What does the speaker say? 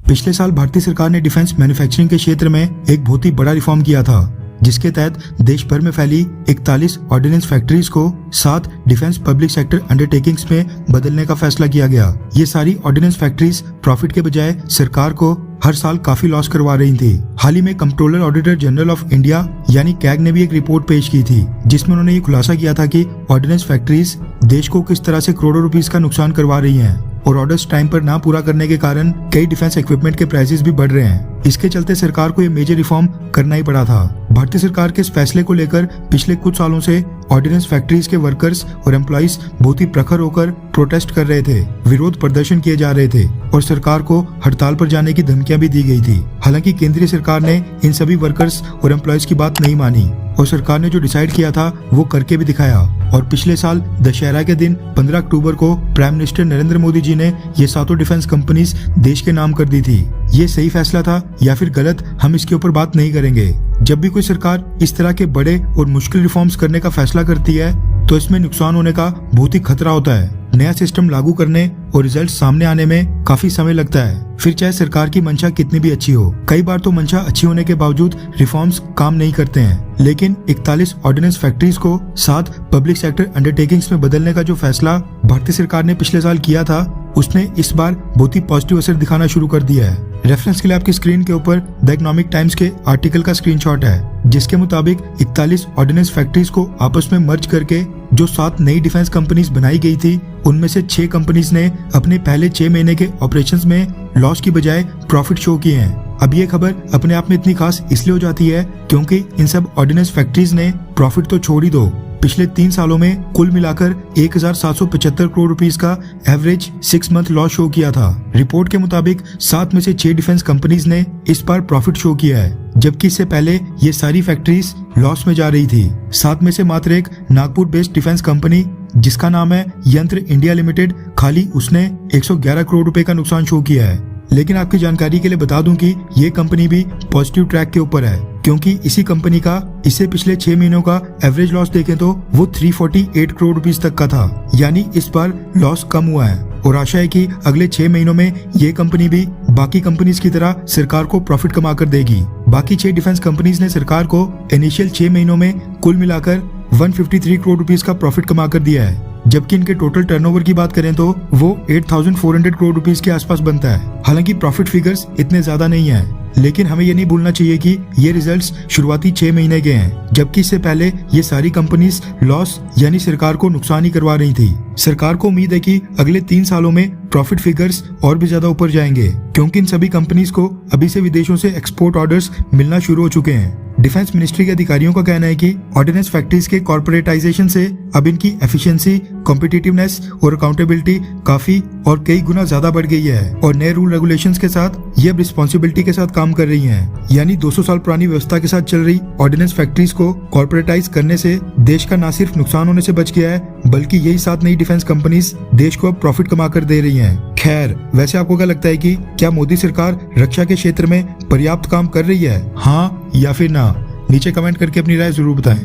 पिछले साल भारतीय सरकार ने डिफेंस मैन्युफैक्चरिंग के क्षेत्र में एक बहुत ही बड़ा रिफॉर्म किया था, जिसके तहत देश भर में फैली 41 ऑर्डिनेंस फैक्ट्रीज को 7 डिफेंस पब्लिक सेक्टर अंडरटेकिंग्स में बदलने का फैसला किया गया। ये सारी ऑर्डिनेंस फैक्ट्रीज प्रॉफिट के बजाय सरकार को हर साल काफी लॉस करवा रही थी। हाल ही में controller auditor general of India यानी कैग ने भी एक रिपोर्ट पेश की थी, जिसमें उन्होंने ये खुलासा किया था कि ऑर्डिनेंस फैक्ट्रीज देश को किस तरह से करोड़ों रुपीस का नुकसान करवा रही हैं और ऑर्डर्स टाइम पर ना पूरा करने के कारण कई डिफेंस इक्विपमेंट के प्राइसेस भी बढ़ रहे हैं। इसके चलते सरकार को ये मेजर रिफॉर्म करना ही पड़ा था। भारतीय सरकार के इस फैसले को लेकर पिछले कुछ सालों से ऑर्डिनेंस फैक्ट्रीज के वर्कर्स और एम्प्लॉइज बहुत ही प्रखर होकर प्रोटेस्ट कर रहे थे, विरोध प्रदर्शन किए जा रहे थे और सरकार को हड़ताल पर जाने की धमकियां भी दी गई थी। हालांकि केंद्रीय सरकार ने इन सभी वर्कर्स और एम्प्लॉइज की बात नहीं मानी और सरकार ने जो डिसाइड किया था वो करके भी दिखाया। और पिछले साल दशहरा के दिन 15 अक्टूबर को प्राइम मिनिस्टर नरेंद्र मोदी जी ने ये 7 डिफेंस कंपनीज देश के नाम कर दी थी। ये सही फैसला था या फिर गलत, हम इसके ऊपर बात नहीं करेंगे। जब भी कोई सरकार इस तरह के बड़े और मुश्किल रिफॉर्म्स करने का फैसला करती है तो इसमें नुकसान होने का बहुत ही खतरा होता है। नया सिस्टम लागू करने और रिजल्ट सामने आने में काफी समय लगता है, फिर चाहे सरकार की मंशा कितनी भी अच्छी हो। कई बार तो मंशा अच्छी होने के बावजूद रिफॉर्म्स काम नहीं करते हैं। लेकिन 41 ऑर्डिनेंस फैक्ट्रीज को 7 पब्लिक सेक्टर अंडरटेकिंग्स में बदलने का जो फैसला भारतीय सरकार ने पिछले साल किया था, उसने इस बार बहुत ही पॉजिटिव असर दिखाना शुरू कर दिया है। रेफरेंस के लिए आपकी स्क्रीन के ऊपर द इकोनॉमिक टाइम्स के आर्टिकल का स्क्रीनशॉट है, जिसके मुताबिक 41 ऑर्डिनेंस फैक्ट्रीज को आपस में मर्ज करके जो 7 नई डिफेंस कंपनीज बनाई गई थी, उनमें से 6 कंपनीज ने अपने पहले 6 महीने के ऑपरेशंस में लॉस की बजाय प्रॉफिट शो किए हैं। अब ये खबर अपने आप में इतनी खास इसलिए हो जाती है क्योंकि इन सब ऑर्डिनेंस फैक्ट्रीज ने प्रॉफिट तो छोड़ ही दो, पिछले 3 सालों में कुल मिलाकर 1775 करोड़ रुपीस का एवरेज 6 मंथ लॉस शो किया था। रिपोर्ट के मुताबिक 7 में से 6 डिफेंस कंपनीज ने इस बार प्रॉफिट शो किया है, जबकि इससे पहले ये सारी फैक्ट्रीज लॉस में जा रही थी। 7 में से मात्र एक नागपुर बेस्ड डिफेंस कंपनी जिसका नाम है यंत्र इंडिया लिमिटेड, खाली उसने 111 करोड़ रुपए का नुकसान शो किया है। लेकिन आपकी जानकारी के लिए बता दूं कि ये कंपनी भी पॉजिटिव ट्रैक के ऊपर है, क्योंकि इसी कंपनी का इससे पिछले 6 महीनों का एवरेज लॉस देखें तो वो 348 करोड़ रुपीस तक का था, यानी इस बार लॉस कम हुआ है। और आशा है कि अगले 6 महीनों में ये कंपनी भी बाकी कंपनीज की तरह सरकार को प्रॉफिट कमा कर देगी। बाकी 6 डिफेंस कंपनीज ने सरकार को इनिशियल 6 महीनों में कुल मिलाकर 153 करोड़ रुपीस का प्रॉफिट कमा कर दिया है, जबकि इनके टोटल टर्नओवर की बात करें तो वो 8400 करोड़ रुपीस के आसपास बनता है। हालांकि प्रॉफिट फिगर्स इतने ज्यादा नहीं है, लेकिन हमें ये नहीं भूलना चाहिए कि ये रिजल्ट्स शुरुआती 6 महीने के हैं, जबकि इससे पहले ये सारी कंपनीज लॉस यानी सरकार को नुकसान ही करवा रही थी। सरकार को उम्मीद है कि अगले 3 सालों में प्रॉफिट फिगर्स और भी ज्यादा ऊपर जाएंगे, क्योंकि इन सभी कंपनीज को अभी से विदेशों से एक्सपोर्ट ऑर्डर्स मिलना शुरू हो चुके हैं। डिफेंस मिनिस्ट्री के अधिकारियों का कहना है कि ऑर्डिनेंस फैक्ट्रीज के कॉर्पोरेटाइजेशन से अब इनकी एफिशिएंसी, कॉम्पिटिटिवनेस और अकाउंटेबिलिटी काफी और कई गुना ज्यादा बढ़ गई है और नए रूल रेगुलेशंस के साथ ये अब रिस्पॉन्सिबिलिटी के साथ काम कर रही हैं। यानी 200 साल पुरानी व्यवस्था के साथ चल रही ऑर्डिनेंस फैक्ट्रीज को कॉर्पोरेटाइज करने से देश का न सिर्फ नुकसान होने से बच गया है, बल्कि यही 7 नई डिफेंस कंपनीज देश को अब प्रॉफिट कमा कर दे रही हैं। खैर, वैसे आपको क्या लगता है कि क्या मोदी सरकार रक्षा के क्षेत्र में पर्याप्त काम कर रही है, हाँ या फिर ना? नीचे कमेंट करके अपनी राय जरूर बताएं।